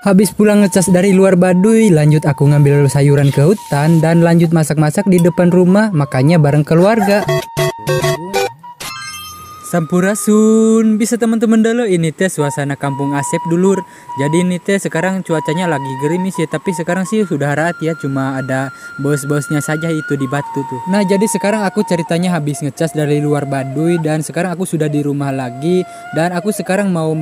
Habis pulang ngecas dari luar Baduy, lanjut aku ngambil sayuran ke hutan dan lanjut masak-masak di depan rumah, makanya bareng keluarga. Sampurasun, bisa teman-teman dulu, ini teh suasana kampung Asep dulur. Jadi ini teh sekarang cuacanya lagi gerimis ya, tapi sekarang sih sudah raat ya, cuma ada bos-bosnya saja itu di batu tuh. Nah jadi sekarang aku ceritanya habis ngecas dari luar Baduy dan sekarang aku sudah di rumah lagi dan aku sekarang mau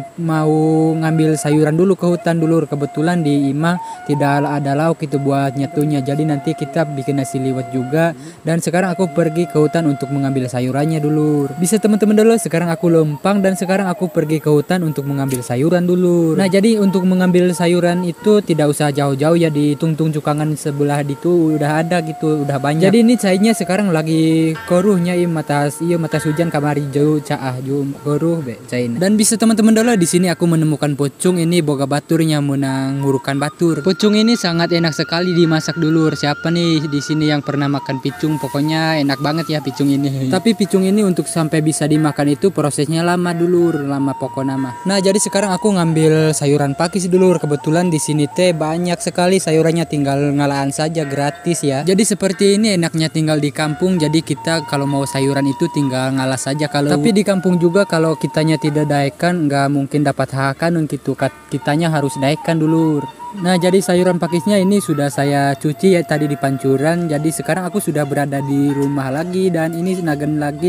ngambil sayuran dulu ke hutan dulur. Kebetulan di Imah tidak ada lauk itu buat nyetunya, jadi nanti kita bikin nasi liwet juga. Dan sekarang aku pergi ke hutan untuk mengambil sayurannya dulur. Bisa teman-teman dulu, sekarang aku lempang dan sekarang aku pergi ke hutan untuk mengambil sayuran dulu. Nah jadi untuk mengambil sayuran itu tidak usah jauh-jauh ya, di tungtung cukangan sebelah itu udah ada gitu, udah banyak. Jadi ini cairnya sekarang lagi koruhnya mata hujan kamari jauh caah jum koruh be cain. Dan bisa teman-teman dulu, di sini aku menemukan pocung ini boga baturnya menang ngurukan batur. Pocung ini sangat enak sekali dimasak dulur. Siapa nih di sini yang pernah makan picung? Pokoknya enak banget ya picung ini. Tapi picung ini untuk sampai bisa dimakan itu prosesnya lama dulur, lama pokoknya mah. Nah jadi sekarang aku ngambil sayuran pakis dulur. Kebetulan di sini teh banyak sekali sayurannya, tinggal ngalaan saja gratis ya. Jadi seperti ini enaknya tinggal di kampung. Jadi kita kalau mau sayuran itu tinggal ngalah saja. Tapi di kampung juga kalau kitanya tidak daekan nggak mungkin dapat hakan gitu. Kitanya harus daekan dulur. Nah jadi sayuran pakisnya ini sudah saya cuci ya tadi di pancuran. Jadi sekarang aku sudah berada di rumah lagi dan ini nagen lagi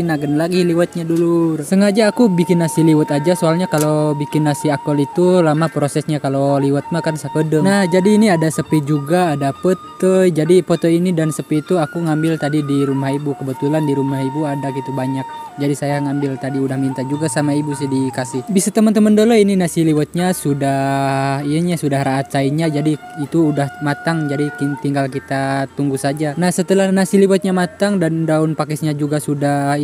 liwetnya dulu. Sengaja aku bikin nasi liwet aja, soalnya kalau bikin nasi akol itu lama prosesnya, kalau liwet mah kan sakedeng. Nah jadi ini ada sepi juga, ada pete. Jadi foto ini dan sepi itu aku ngambil tadi di rumah ibu. Kebetulan di rumah ibu ada gitu banyak. Jadi saya ngambil tadi, udah minta juga sama ibu sih dikasih. Bisa teman-teman dulu, ini nasi liwetnya sudah racainnya, jadi itu udah matang, jadi tinggal kita tunggu saja. Nah setelah nasi liwetnya matang dan daun pakisnya juga sudah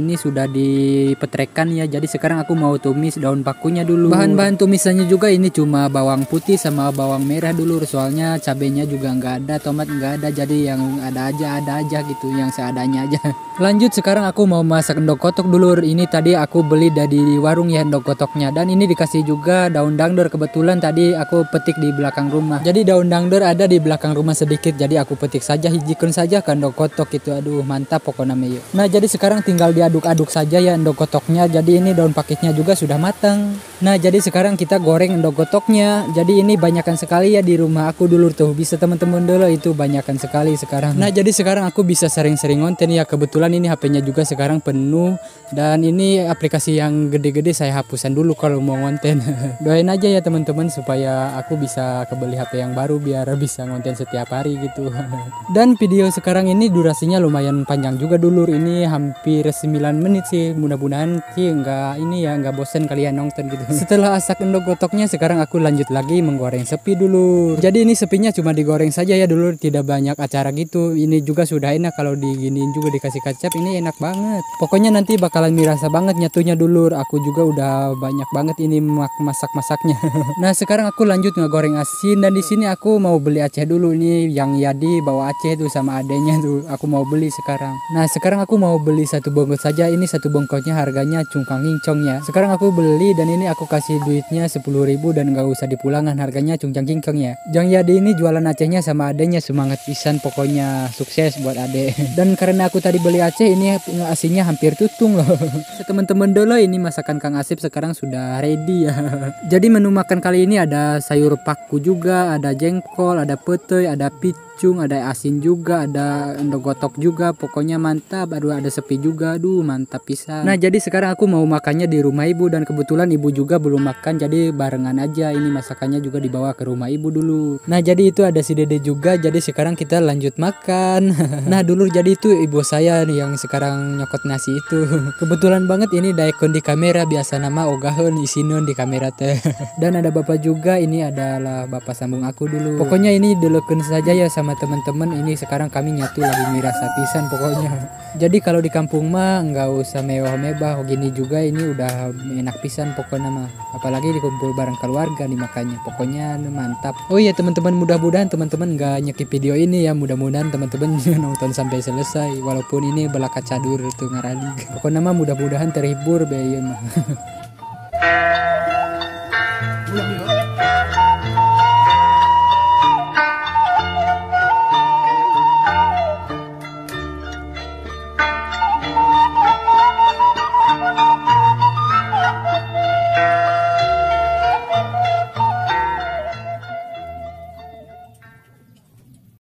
dipetrekan ya, jadi sekarang aku mau tumis daun pakunya dulu. Bahan-bahan tumisannya juga ini cuma bawang putih sama bawang merah dulu, soalnya cabenya juga nggak ada, tomat nggak ada, jadi yang ada aja gitu, yang seadanya aja. Lanjut sekarang aku mau masak endog kotok dulur. Ini tadi aku beli dari warung ya endog kotoknya, dan ini dikasih juga daun dangdor. Kebetulan tadi aku petik di belakang rumah. Jadi daun dangdor ada di belakang rumah sedikit, jadi aku petik saja, hijikun saja ke endog kotok itu. Aduh mantap pokoknya meyo. Nah jadi sekarang tinggal diaduk-aduk saja ya endog kotoknya. Jadi ini daun pakisnya juga sudah matang. Nah jadi sekarang kita goreng endog kotoknya. Jadi ini banyakan sekali ya di rumah aku dulu tuh. Bisa teman-teman dulu, itu banyakan sekali sekarang. Nah jadi sekarang aku bisa sering-sering ngonten ya. Kebetulan ini HP-nya juga sekarang penuh, dan ini aplikasi yang gede-gede saya hapusan dulu kalau mau ngonten. Doain aja ya teman-teman supaya aku bisa kebeli HP yang baru biar bisa ngonten setiap hari gitu. Dan video sekarang ini durasinya lumayan panjang juga dulur, ini hampir 9 menit sih. Mudah-mudahan sih nggak bosen kalian nonton gitu. Setelah asak endog gotoknya, sekarang aku lanjut lagi menggoreng sepi dulu. Jadi ini sepinya cuma digoreng saja ya dulur, tidak banyak acara gitu. Ini juga sudah enak kalau diginiin juga dikasih kecap, ini enak banget. Pokoknya nanti bakalan mirasa banget nyatunya dulur. Aku juga udah banyak banget ini masak-masaknya. Nah sekarang aku lanjut ngegoreng asin, dan di sini aku mau beli Aceh dulu nih, yang Yadi bawa Aceh tuh sama adenya tuh. Aku mau beli sekarang. Nah sekarang aku mau beli satu bongkot saja. Ini satu bongkotnya harganya cungkang kincong ya. Sekarang aku beli dan ini aku kasih duitnya 10.000 dan gak usah dipulangan, harganya cungkang kincong ya. Jang Yadi ini jualan Acehnya sama adenya, semangat pisan pokoknya, sukses buat ade. Dan karena aku tadi beli Aceh, ini asinnya hampir tutung loh. Teman-teman dulu, ini masakan Kang Asep sekarang sudah ready ya. Jadi menu makan kali ini ada sayur paku juga, ada jengkol, ada pete, ada picung, ada asin juga, ada endog gotok juga. Pokoknya mantap. Aduh ada sepi juga, aduh mantap pisan. Nah jadi sekarang aku mau makannya di rumah ibu, dan kebetulan ibu juga belum makan, jadi barengan aja. Ini masakannya juga dibawa ke rumah ibu dulu. Nah jadi itu ada si dede juga, jadi sekarang kita lanjut makan. Nah dulu jadi itu ibu saya nih yang sekarang nyokot nasi itu. Kebetulan banget ini daekon di kamera, biasa nama ogahon isinon di kamera teh. Dan ada bapak juga, ini adalah bapak sambung aku dulu. Pokoknya ini dulukan saja ya sama teman-teman. Ini sekarang kami nyatu lagi mirasa pisan pokoknya. Jadi kalau di kampung mah nggak usah mewah-mewah gini juga, ini udah enak pisan pokoknya mah. Apalagi dikumpul bareng keluarga nih, makanya pokoknya mantap. Oh iya teman-teman, mudah-mudahan teman-teman nggak nyekip video ini ya. Mudah-mudahan teman-teman nonton sampai selesai, walaupun ini belaka cadur tuh ngarali. Pokoknya mah mudah-mudahan terhibur be ieu mah.